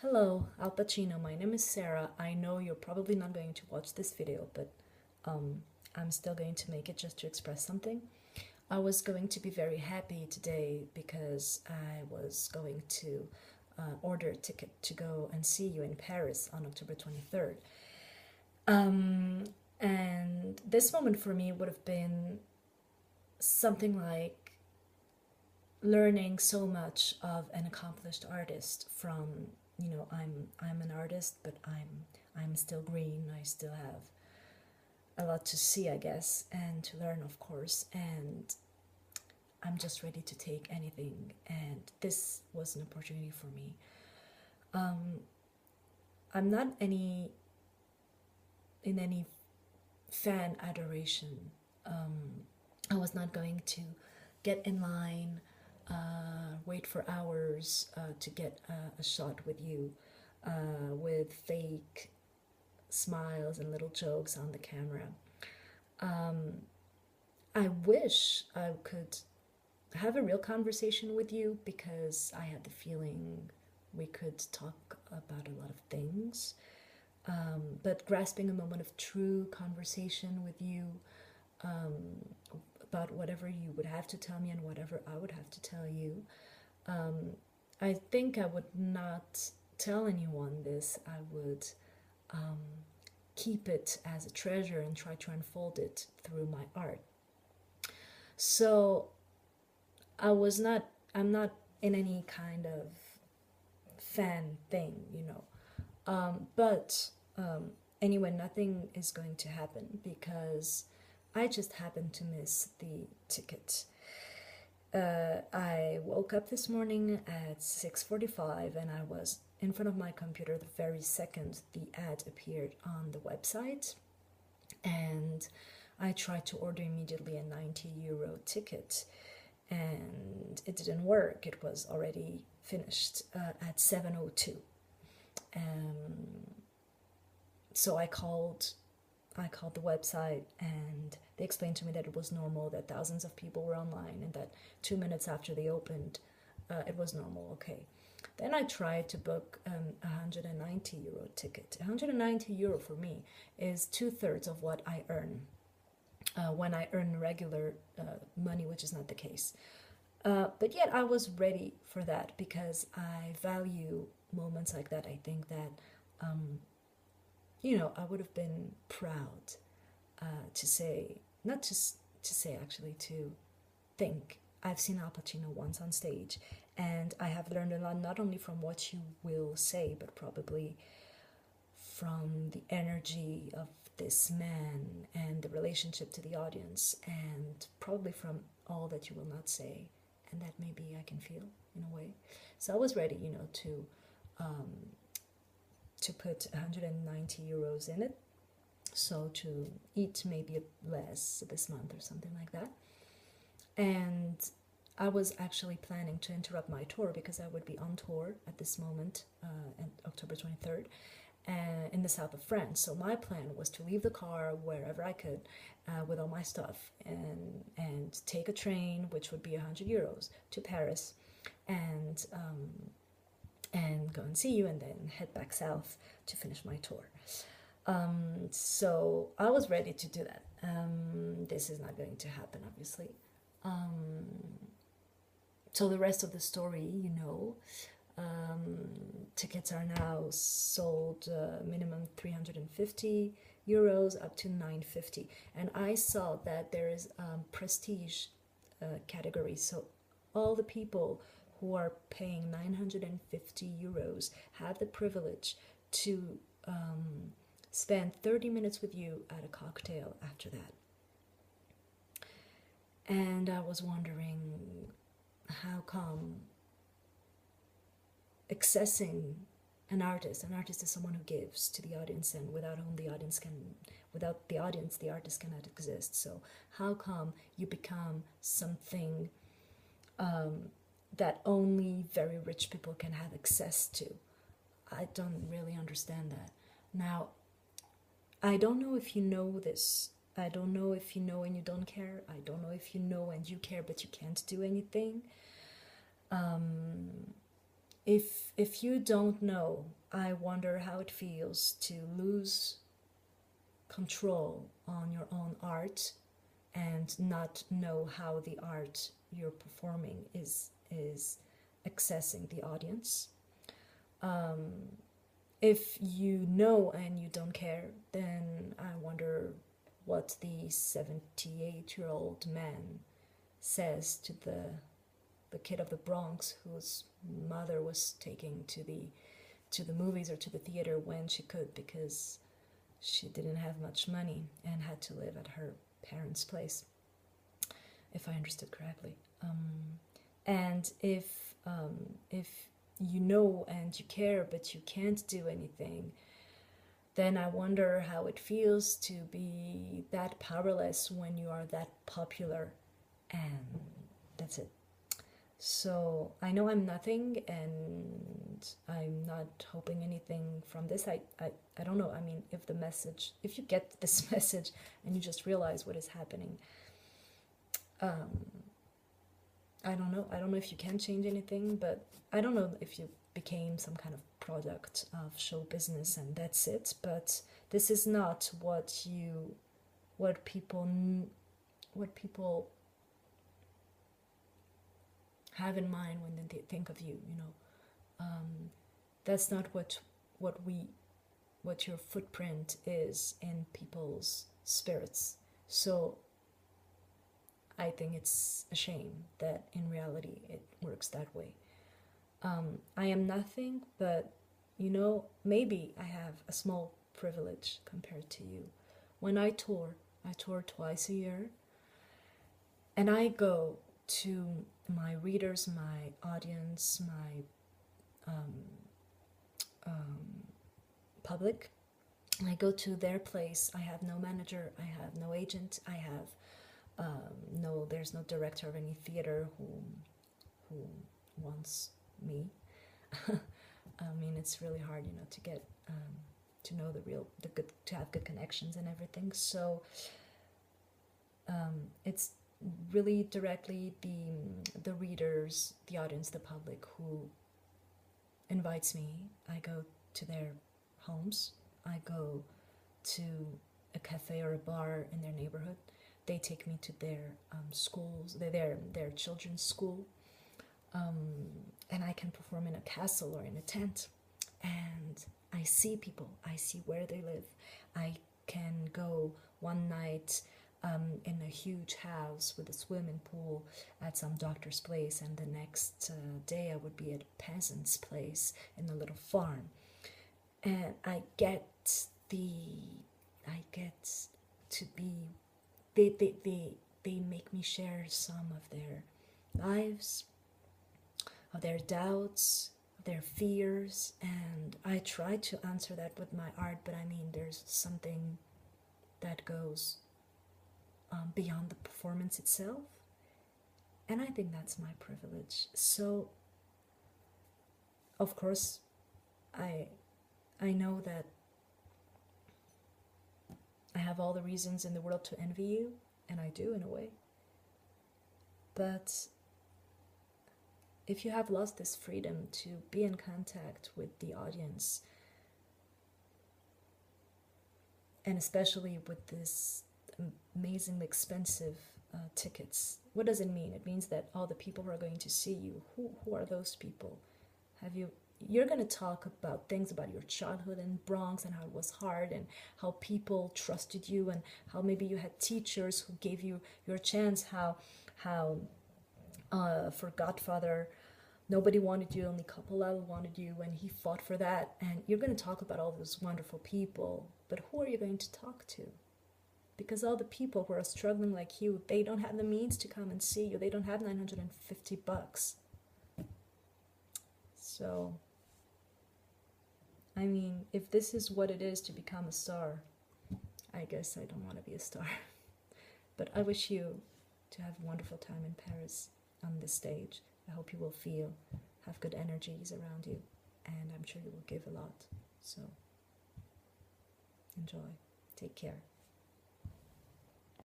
Hello, Al Pacino. My name is Sarah. I know you're probably not going to watch this video, but um, I'm still going to make it just to express something. I was going to be very happy today because I was going to order a ticket to go and see you in Paris on October 23rd. Um, and this moment for me would have been something like learning so much of an accomplished artist from, I'm an artist, but I'm still green. I still have a lot to see, I guess, and to learn, of course, and I'm just ready to take anything, and this was an opportunity for me. um, I'm not in any fan adoration. I was not going to get in line, wait for hours to get a shot with you, with fake smiles and little jokes on the camera. I wish I could have a real conversation with you because I had the feeling we could talk about a lot of things. But grasping a moment of true conversation with you, um, about whatever you would have to tell me and whatever I would have to tell you, I think I would not tell anyone this. I would um, keep it as a treasure and try to unfold it through my art. So I'm not in any kind of fan thing. But anyway, nothing is going to happen because I just happened to miss the ticket. I woke up this morning at 6:45 and I was in front of my computer the very second the ad appeared on the website, and I tried to order immediately a 90 euro ticket, and it didn't work. It was already finished at 7:02. So I called the website, and they explained to me that it was normal, that thousands of people were online, and that 2 minutes after they opened, it was normal. Okay. Then I tried to book a 190 euro ticket. 190 euro for me is two-thirds of what I earn when I earn regular money, which is not the case. But yet I was ready for that because I value moments like that. I think that, I would have been proud to say, not to say actually, to think. I've seen Al Pacino once on stage, and I have learned a lot, not only from what you will say, but probably from the energy of this man and the relationship to the audience, and probably from all that you will not say, and that maybe I can feel in a way. So I was ready, to put 190 euros in it, so to eat maybe less this month or something like that. And I was actually planning to interrupt my tour because I would be on tour at this moment, on October 23rd, in the south of France. So my plan was to leave the car wherever I could with all my stuff, and take a train, which would be 100 euros, to Paris, and and go and see you, and then head back south to finish my tour. So I was ready to do that. This is not going to happen, obviously. So the rest of the story, tickets are now sold minimum 350 euros up to 950, and I saw that there is prestige category. So all the people who are paying 950 euros have the privilege to spend 30 minutes with you at a cocktail after that. And I was wondering, how come accessing an artist is someone who gives to the audience, and without the audience, the artist cannot exist. So how come you become something that only very rich people can have access to? I don't really understand that. Now, I don't know if you know this. I don't know if you know and you don't care. I don't know if you know and you care but you can't do anything. if you don't know, I wonder how it feels to lose control on your own art and not know how the art you're performing is accessing the audience. If you know and you don't care, then I wonder what the 78-year-old man says to the kid of the Bronx whose mother was taking to the movies or to the theater when she could, because she didn't have much money and had to live at her parents' place, if I understood correctly. And if you know and you care but you can't do anything, then I wonder how it feels to be that powerless when you are that popular, and that's it. So I know I'm nothing, and I'm not hoping anything from this. I don't know. I mean, if you get this message and you just realize what is happening, I don't know. I don't know if you can change anything, but I don't know if you became some kind of product of show business and that's it. But this is not what people have in mind when they think of you. That's not what your footprint is in people's spirits. So I think it's a shame that in reality it works that way. I am nothing, but maybe I have a small privilege compared to you. When I tour twice a year, and I go to my readers, my audience, my public. I go to their place. I have no manager. I have no agent. I have there's no director of any theater who wants me. I mean, it's really hard, to get to know to have good connections and everything. So it's really directly the readers, the audience, the public who invites me. I go to their homes. I go to a cafe or a bar in their neighborhood. They take me to their schools, their children's school, and I can perform in a castle or in a tent. And I see people. I see where they live. I can go one night in a huge house with a swimming pool at some doctor's place, and the next day I would be at a peasant's place in a little farm. And I get to be, they make me share some of their lives, of their doubts, of their fears, and I try to answer that with my art. But I mean, there's something that goes beyond the performance itself, and I think that's my privilege. So of course I know that I have all the reasons in the world to envy you, and I do in a way. But if you have lost this freedom to be in contact with the audience, and especially with this amazingly expensive tickets, what does it mean? It means that all the people who are going to see you, who are those people? You're going to talk about things about your childhood in Bronx and how it was hard and how people trusted you and how maybe you had teachers who gave you your chance, how for Godfather nobody wanted you, only Coppola wanted you, and he fought for that. And you're going to talk about all those wonderful people, but who are you going to talk to? Because all the people who are struggling like you, they don't have the means to come and see you. They don't have $950. So I mean, if this is what it is to become a star, I guess I don't want to be a star. But I wish you to have a wonderful time in Paris on this stage. I hope you will have good energies around you, and I'm sure you will give a lot. So enjoy. Take care.